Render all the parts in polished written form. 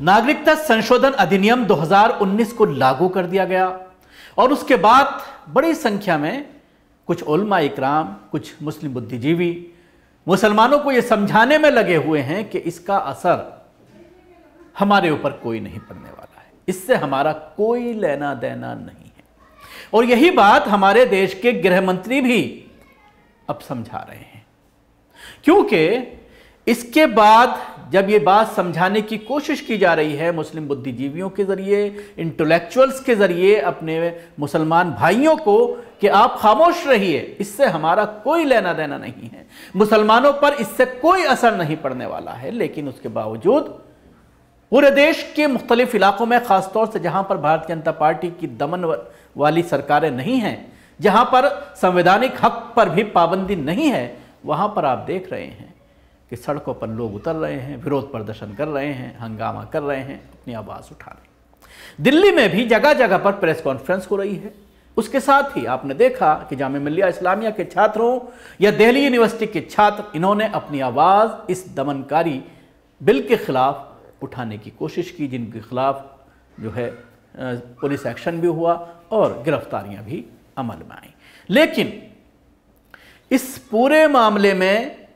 नागरिकता संशोधन अधिनियम 2019 को लागू कर दिया गया और उसके बाद बड़ी संख्या में कुछ उलमा इकराम, कुछ मुस्लिम बुद्धिजीवी मुसलमानों को यह समझाने में लगे हुए हैं कि इसका असर हमारे ऊपर कोई नहीं पड़ने वाला है, इससे हमारा कोई लेना देना नहीं है। और यही बात हमारे देश के गृह मंत्री भी अब समझा रहे हैं, क्योंकि इसके बाद जब ये बात समझाने की कोशिश की जा रही है मुस्लिम बुद्धिजीवियों के जरिए, इंटेलेक्चुअल्स के जरिए अपने मुसलमान भाइयों को कि आप खामोश रहिए, इससे हमारा कोई लेना देना नहीं है, मुसलमानों पर इससे कोई असर नहीं पड़ने वाला है, लेकिन उसके बावजूद पूरे देश के मुख्तलिफ इलाकों में, खासतौर से जहां पर भारतीय जनता पार्टी की दमन वाली सरकारें नहीं हैं, जहां पर संवैधानिक हक पर भी पाबंदी नहीं है, वहां पर आप देख रहे हैं कि सड़कों पर लोग उतर रहे हैं, विरोध प्रदर्शन कर रहे हैं, हंगामा कर रहे हैं, अपनी आवाज़ उठा रहे हैं। दिल्ली में भी जगह जगह पर प्रेस कॉन्फ्रेंस हो रही है। उसके साथ ही आपने देखा कि जामिया मिल्लिया इस्लामिया के छात्रों या दिल्ली यूनिवर्सिटी के छात्र, इन्होंने अपनी आवाज़ इस दमनकारी बिल के खिलाफ उठाने की कोशिश की, जिनके खिलाफ जो है पुलिस एक्शन भी हुआ और गिरफ्तारियां भी अमल में आई। लेकिन इस पूरे मामले में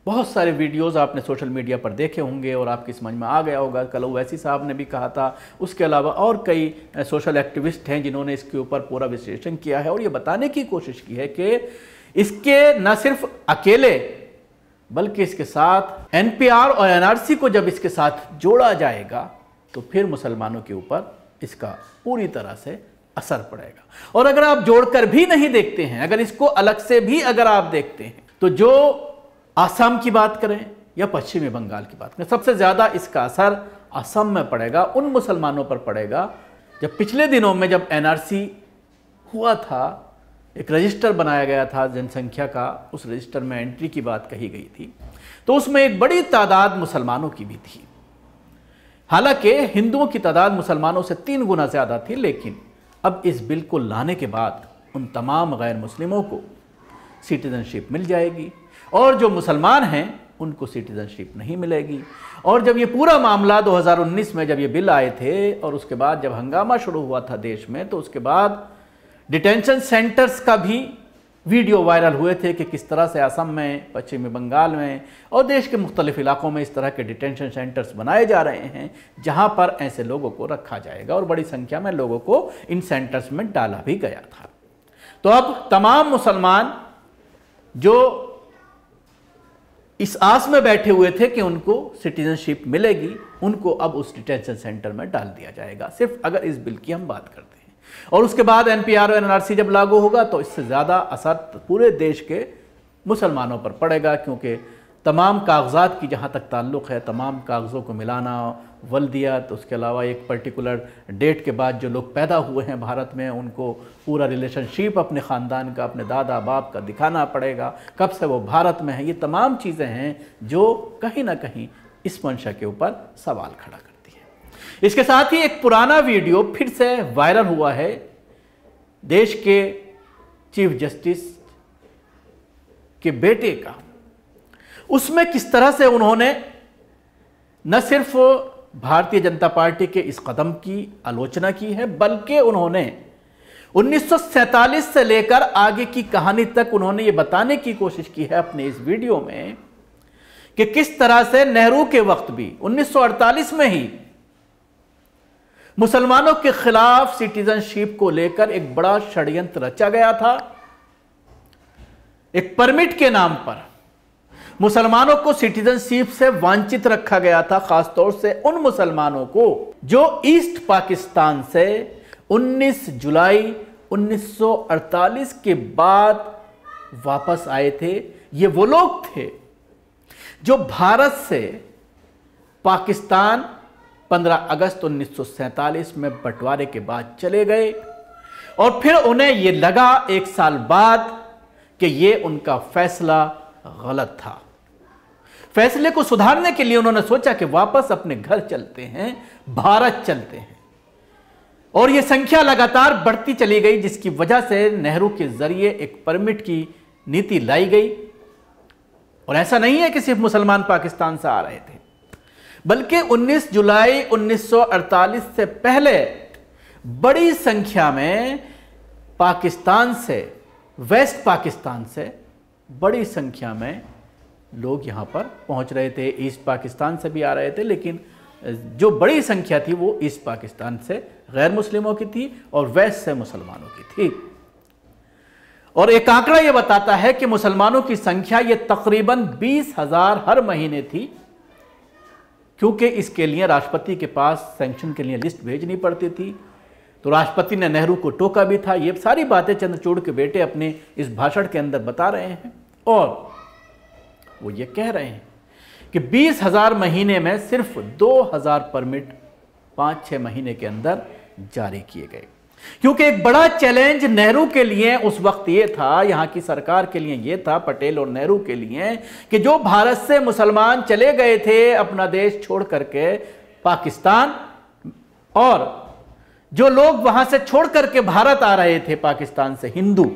बहुत सारे वीडियोस आपने सोशल मीडिया पर देखे होंगे और आपकी समझ में आ गया होगा। कल ओवैसी साहब ने भी कहा था, उसके अलावा और कई सोशल एक्टिविस्ट हैं जिन्होंने इसके ऊपर पूरा विश्लेषण किया है और ये बताने की कोशिश की है कि इसके न सिर्फ अकेले बल्कि इसके साथ एनपीआर और एनआरसी को जब इसके साथ जोड़ा जाएगा तो फिर मुसलमानों के ऊपर इसका पूरी तरह से असर पड़ेगा। और अगर आप जोड़कर भी नहीं देखते हैं, अगर इसको अलग से भी अगर आप देखते हैं, तो जो आसाम की बात करें या पश्चिमी बंगाल की बात करें, सबसे ज़्यादा इसका असर असम में पड़ेगा, उन मुसलमानों पर पड़ेगा जब पिछले दिनों में जब एनआरसी हुआ था, एक रजिस्टर बनाया गया था जनसंख्या का, उस रजिस्टर में एंट्री की बात कही गई थी, तो उसमें एक बड़ी तादाद मुसलमानों की भी थी। हालांकि हिंदुओं की तादाद मुसलमानों से 3 गुना ज़्यादा थी, लेकिन अब इस बिल को लाने के बाद उन तमाम गैर मुस्लिमों को सिटीजनशिप मिल जाएगी और जो मुसलमान हैं उनको सिटीजनशिप नहीं मिलेगी। और जब ये पूरा मामला 2019 में जब ये बिल आए थे और उसके बाद जब हंगामा शुरू हुआ था देश में, तो उसके बाद डिटेंशन सेंटर्स का भी वीडियो वायरल हुए थे कि किस तरह से असम में, पश्चिमी बंगाल में और देश के मुख्तलिफ इलाकों में इस तरह के डिटेंशन सेंटर्स बनाए जा रहे हैं जहां पर ऐसे लोगों को रखा जाएगा और बड़ी संख्या में लोगों को इन सेंटर्स में डाला भी गया था। तो अब तमाम मुसलमान जो इस आस में बैठे हुए थे कि उनको सिटीजनशिप मिलेगी, उनको अब उस डिटेंशन सेंटर में डाल दिया जाएगा, सिर्फ अगर इस बिल की हम बात करते हैं। और उसके बाद एनपीआर और एनआरसी जब लागू होगा तो इससे ज़्यादा असर पूरे देश के मुसलमानों पर पड़ेगा, क्योंकि तमाम कागजात की जहाँ तक ताल्लुक़ है, तमाम कागज़ों को मिलाना, वल्दियत, उसके अलावा एक पर्टिकुलर डेट के बाद जो लोग पैदा हुए हैं भारत में, उनको पूरा रिलेशनशिप अपने ख़ानदान का, अपने दादा बाप का दिखाना पड़ेगा, कब से वो भारत में है। ये तमाम चीज़ें हैं जो कहीं ना कहीं इस मंशा के ऊपर सवाल खड़ा करती है। इसके साथ ही एक पुराना वीडियो फिर से वायरल हुआ है देश के चीफ जस्टिस के बेटे का। उसमें किस तरह से उन्होंने न सिर्फ भारतीय जनता पार्टी के इस कदम की आलोचना की है, बल्कि उन्होंने 1947 से लेकर आगे की कहानी तक उन्होंने ये बताने की कोशिश की है अपने इस वीडियो में कि किस तरह से नेहरू के वक्त भी 1948 में ही मुसलमानों के खिलाफ सिटीजनशिप को लेकर एक बड़ा षड्यंत्र रचा गया था। एक परमिट के नाम पर मुसलमानों को सिटीजनशिप से वंचित रखा गया था, खासतौर से उन मुसलमानों को जो ईस्ट पाकिस्तान से 19 जुलाई 1948 के बाद वापस आए थे। ये वो लोग थे जो भारत से पाकिस्तान 15 अगस्त 1947 में बंटवारे के बाद चले गए और फिर उन्हें यह लगा 1 साल बाद कि यह उनका फैसला गलत था। फैसले को सुधारने के लिए उन्होंने सोचा कि वापस अपने घर चलते हैं, भारत चलते हैं। और यह संख्या लगातार बढ़ती चली गई, जिसकी वजह से नेहरू के जरिए एक परमिट की नीति लाई गई। और ऐसा नहीं है कि सिर्फ मुसलमान पाकिस्तान से आ रहे थे, बल्कि 19 जुलाई 1948 से पहले बड़ी संख्या में पाकिस्तान से, वेस्ट पाकिस्तान से बड़ी संख्या में लोग यहाँ पर पहुँच रहे थे। ईस्ट पाकिस्तान से भी आ रहे थे, लेकिन जो बड़ी संख्या थी वो ईस्ट पाकिस्तान से गैर मुस्लिमों की थी और वेस्ट से मुसलमानों की थी। और एक आंकड़ा ये बताता है कि मुसलमानों की संख्या ये तकरीबन 20,000 हर महीने थी, क्योंकि इसके लिए राष्ट्रपति के पास सैंक्शन के लिए लिस्ट भेजनी पड़ती थी। तो राष्ट्रपति ने नेहरू को टोका भी था। ये सारी बातें चंद्रचूड़ के बेटे अपने इस भाषण के अंदर बता रहे हैं और वो ये कह रहे हैं कि 20,000 महीने में सिर्फ 2,000 परमिट 5-6 महीने के अंदर जारी किए गए। क्योंकि एक बड़ा चैलेंज नेहरू के लिए उस वक्त ये था, यहां की सरकार के लिए ये था, पटेल और नेहरू के लिए, कि जो भारत से मुसलमान चले गए थे अपना देश छोड़ करके पाकिस्तान, और जो लोग वहां से छोड़ करके भारत आ रहे थे पाकिस्तान से, हिंदू,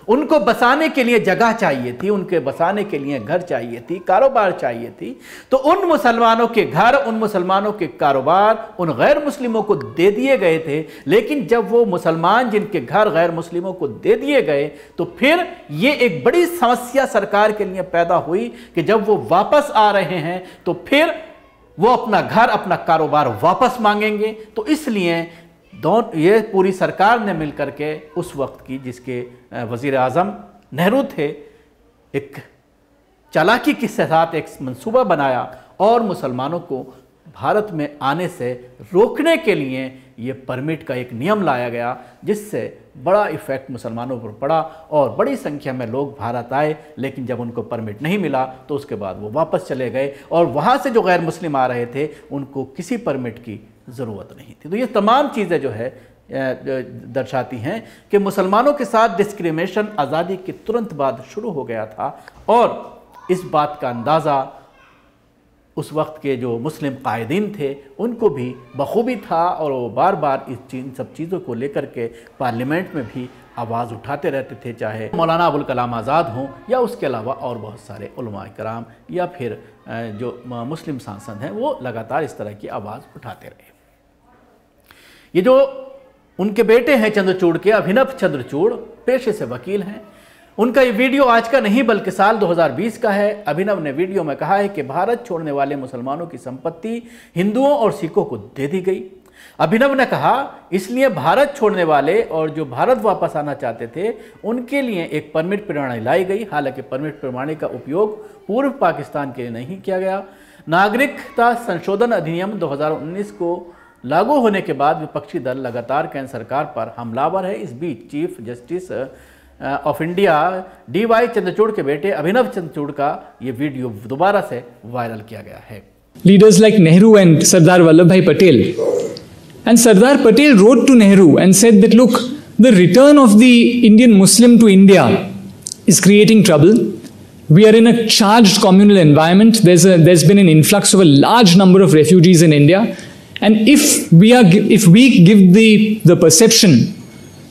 उनको बसाने के लिए जगह चाहिए थी, उनके बसाने के लिए घर चाहिए थी, कारोबार चाहिए थी। तो उन मुसलमानों के घर, उन मुसलमानों के कारोबार उन गैर मुस्लिमों को दे दिए गए थे। लेकिन जब वो मुसलमान जिनके घर गैर मुस्लिमों को दे दिए गए तो फिर ये एक बड़ी समस्या सरकार के लिए पैदा हुई कि जब वो वापस आ रहे हैं तो फिर वो अपना घर, अपना कारोबार वापस मांगेंगे। तो इसलिए ये पूरी सरकार ने मिलकर के उस वक्त की, जिसके वजीर आज़म नेहरू थे, एक चालाकी के साथ एक मंसूबा बनाया और मुसलमानों को भारत में आने से रोकने के लिए ये परमिट का एक नियम लाया गया, जिससे बड़ा इफेक्ट मुसलमानों पर पड़ा और बड़ी संख्या में लोग भारत आए। लेकिन जब उनको परमिट नहीं मिला तो उसके बाद वो वापस चले गए और वहाँ से जो गैर मुस्लिम आ रहे थे उनको किसी परमिट की ज़रूरत नहीं थी। तो ये तमाम चीज़ें जो है दर्शाती हैं कि मुसलमानों के साथ डिस्क्रिमिनेशन आज़ादी के तुरंत बाद शुरू हो गया था और इस बात का अंदाज़ा उस वक्त के जो मुस्लिम कायदीन थे उनको भी बखूबी था और वो बार बार इन सब चीज़ों को लेकर के पार्लियामेंट में भी आवाज़ उठाते रहते थे, चाहे मौलाना अबुल कलाम आज़ाद हों या उसके अलावा और बहुत सारे उलमाए कराम या फिर जो मुस्लिम सांसद हैं वो लगातार इस तरह की आवाज़ उठाते रहे। ये जो उनके बेटे हैं चंद्रचूड़ के, अभिनव चंद्रचूड़, पेशे से वकील हैं। उनका ये वीडियो आज का नहीं बल्कि साल 2020 का है। अभिनव ने वीडियो में कहा है कि भारत छोड़ने वाले मुसलमानों की संपत्ति हिंदुओं और सिखों को दे दी गई। अभिनव ने कहा इसलिए भारत छोड़ने वाले और जो भारत वापस आना चाहते थे उनके लिए एक परमिट प्रणाली लाई गई। हालांकि परमिट प्रणाली का उपयोग पूर्व पाकिस्तान के लिए नहीं किया गया। नागरिकता संशोधन अधिनियम 2019 को लागू होने के बाद विपक्षी दल लगातार केंद्र सरकार पर हमलावर है। इस बीच chief justice of India DY Chandrachud के बेटे अभिनव चंद्रचूड़ का ये वीडियो दोबारा से वायरल किया गया है। Leaders like Nehru and Sardar Vallabhbhai Patel. And Sardar Patel wrote to Nehru and said that, look, the return of the Indian Muslim to India is creating trouble. We are in a charged communal environment. There's been an influx of a large number of refugees in India. And if we give the perception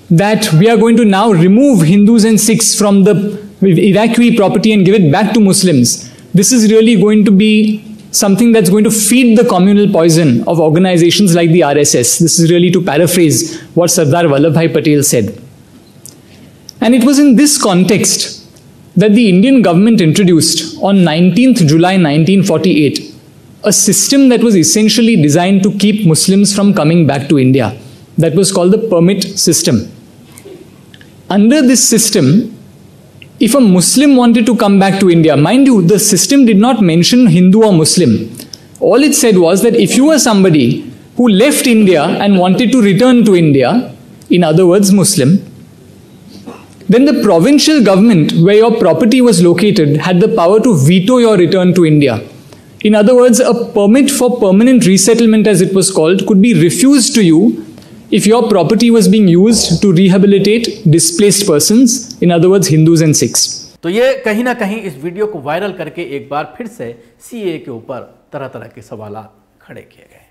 that we are going to now remove Hindus and Sikhs from the evacuee property and give it back to Muslims, this is really going to be something that's going to feed the communal poison of organizations like the RSS. This is really to paraphrase what Sardar Vallabhbhai Patel said. And it was in this context that the Indian government introduced on 19th July 1948 a system that was essentially designed to keep Muslims from coming back to India. That was called the permit system. Under this system, if a Muslim wanted to come back to India, mind you, the system did not mention Hindu or Muslim. All it said was that if you were somebody who left India and wanted to return to India, in other words, Muslim, then the provincial government where your property was located had the power to veto your return to India. In other words, a permit for permanent resettlement, as it was called, could be refused to you if your property was being used to rehabilitate displaced persons, in other words, Hindus and Sikhs. तो ये कहीं ना कहीं इस video को viral करके एक बार फिर से CAA के ऊपर तरह तरह के सवाल खड़े किए गए।